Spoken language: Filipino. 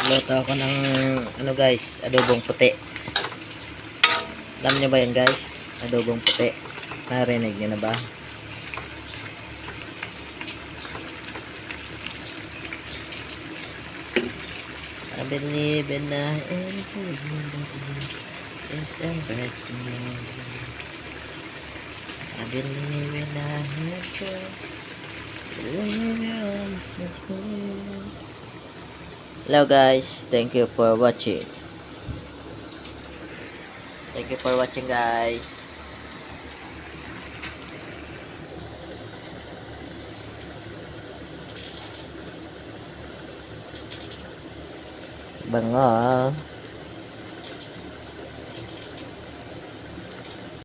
Magluto ako ng ano guys, adobong puti. Alam nyo ba yan guys? Adobong puti. Narinig nyo na ba? I believe in it's a birthday. I believe in a heaven. Hello guys, thank you for watching. Thank you for watching guys. Bango.